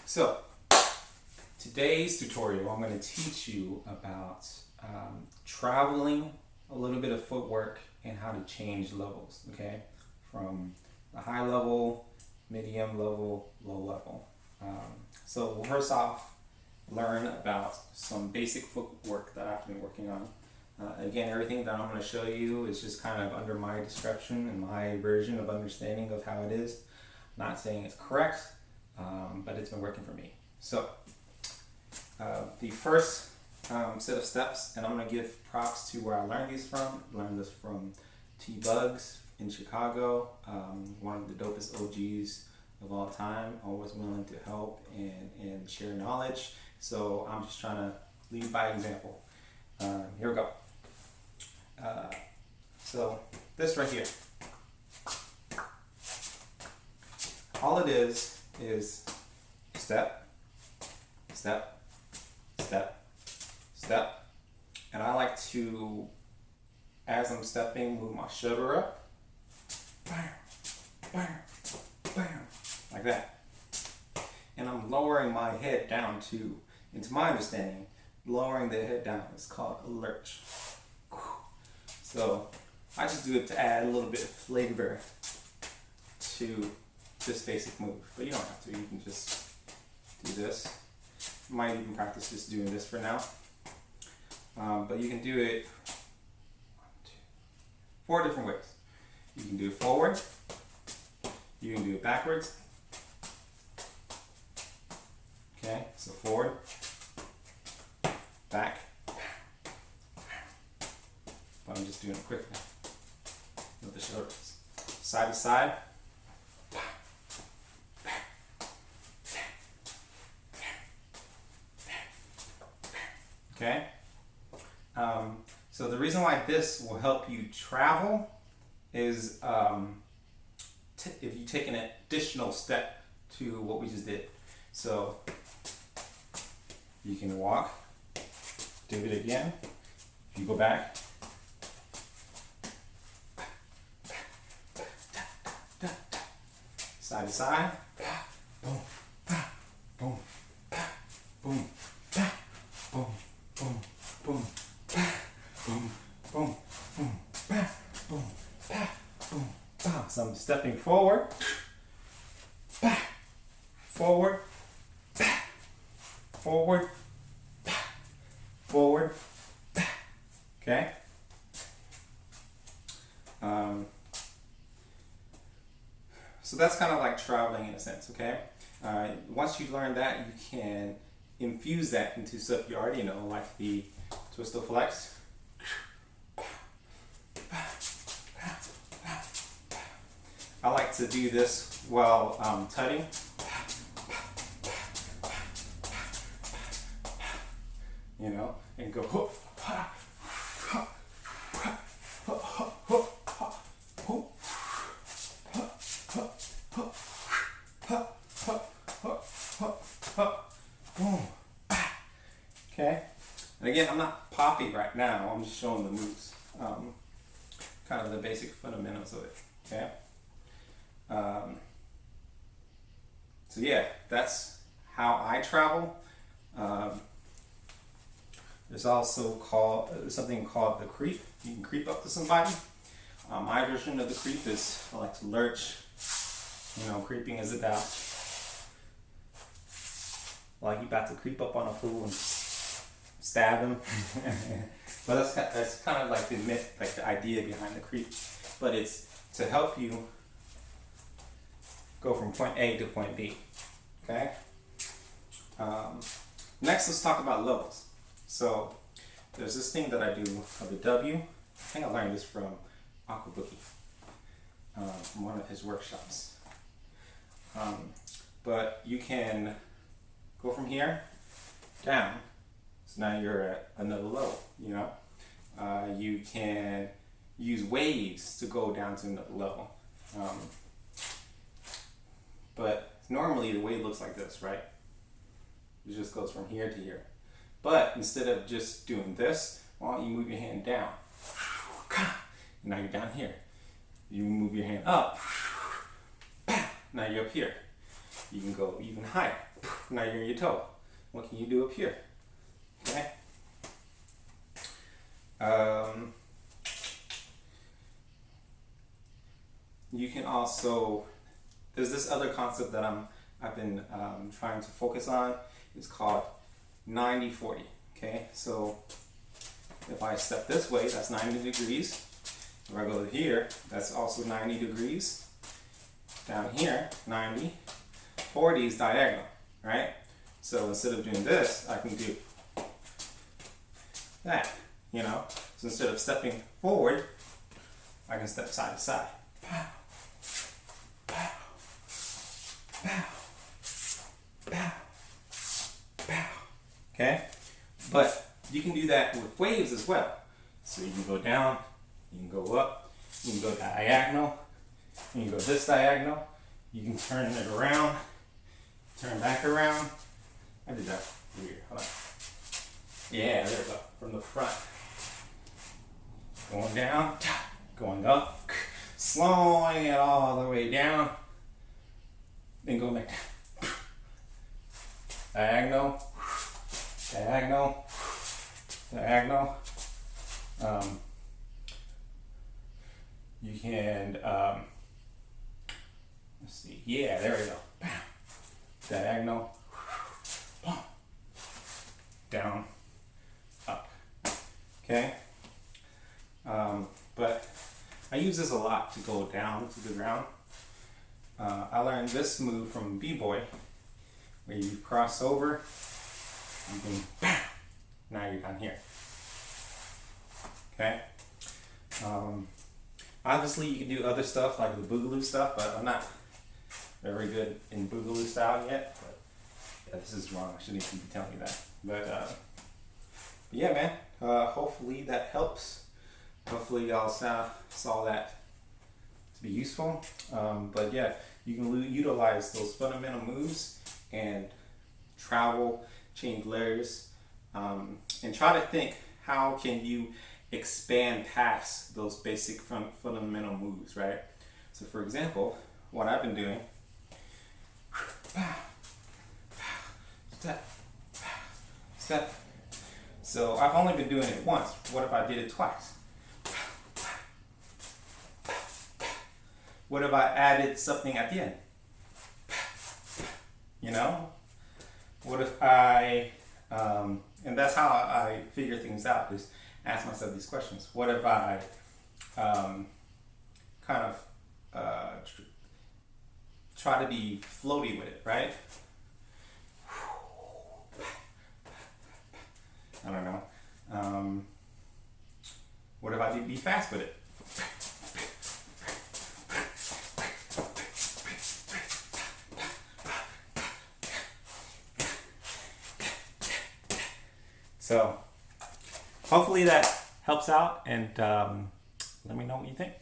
So, today's tutorial, I'm going to teach you about traveling, a little bit of footwork, and how to change levels, okay? From the high level, medium level, low level. So first off, learn about some basic footwork that I've been working on. Again, everything that I'm going to show you is just kind of under my description and my version of understanding of how it is. Not saying it's correct, but it's been working for me. So the first set of steps, and I'm going to give props to where I learned these from. I learned this from T-Bugs in Chicago, one of the dopest OGs of all time, always willing to help and share knowledge. So I'm just trying to lead by example. Here we go. So this right here, all it is step, step, step, step, and I like to, as I'm stepping, move my shoulder up, bam, bam, bam, like that, and I'm lowering my head down too. And to my understanding, lowering the head down is called a lurch. So I just do it to add a little bit of flavor to this basic move, but you don't have to. You can just do this. You might even practice just doing this for now, but you can do it 4 different ways. You can do it forward, you can do it backwards. Okay, so forward, back, but I'm just doing it quickly with the shoulders. Side to side. Okay? So the reason why this will help you travel is if you take an additional step to what we just did. So you can walk, do it again. If you go back, side to side, boom, boom, boom, boom, boom, boom, boom, boom, boom, boom, boom. So I'm stepping forward, back, forward, back, forward, back, forward, back. Okay. So that's kind of like traveling in a sense, okay? Once you learn that, you can infuse that into stuff you already know, like the Twisto Flex. I like to do this while tutting. You know, and go. Okay, and again, I'm not popping right now. I'm just showing the moves, kind of the basic fundamentals of it. Okay. So yeah, that's how I travel. There's also something called the creep. You can creep up to somebody. My version of the creep is I like to lurch. You know, creeping is about like you about to creep up on a fool and stab him. But that's kind of like the myth, like the idea behind the creep. But it's to help you go from point A to point B. Okay. Next, let's talk about levels. So there's this thing that I do of the W. I think I learned this from Aquabuki, from one of his workshops. But you can go from here down. So now you're at another level, you know. You can use waves to go down to another level. But normally the wave looks like this, right? It just goes from here to here. But instead of just doing this, why don't you move your hand down? Now you're down here. You move your hand up. Now you're up here. You can go even higher. Now you're in your toe. What can you do up here? Okay. You can also, there's this other concept that I've been trying to focus on. It's called 90-40. Okay, so if I step this way, that's 90 degrees. If I go here, that's also 90 degrees. Down here, 90. 40 is diagonal, right? So instead of doing this, I can do that, you know? So instead of stepping forward, I can step side to side. Pow, pow, pow, pow, pow. Okay? But you can do that with waves as well. So you can go down, you can go up, you can go diagonal, you can go this diagonal, you can turn it around, turn back around. I did that weird. Hold on. Yeah, there we go. From the front. Going down, going up, slowing it all the way down, then go back down. Diagonal, diagonal, diagonal. You can, let's see, yeah, there we go. Diagonal, down, up. Okay? But I use this a lot to go down to the ground. I learned this move from B-Boy, where you cross over, you can, bam, now you're down here. Okay? Obviously you can do other stuff like the Boogaloo stuff, but I'm not very good in Boogaloo style yet. But yeah, this is wrong. I shouldn't even be telling you that. But yeah, man. Hopefully that helps. Hopefully y'all saw that to be useful. But yeah, you can utilize those fundamental moves and travel, change layers, and try to think how can you expand past those basic fundamental moves, right? So for example, what I've been doing, step, step. So I've only been doing it once. What if I did it twice? What if I added something at the end? You know? What if I, and that's how I figure things out, is ask myself these questions. What if I try to be floaty with it, right? I don't know. What if I did be fast with it? So hopefully that helps out, and let me know what you think.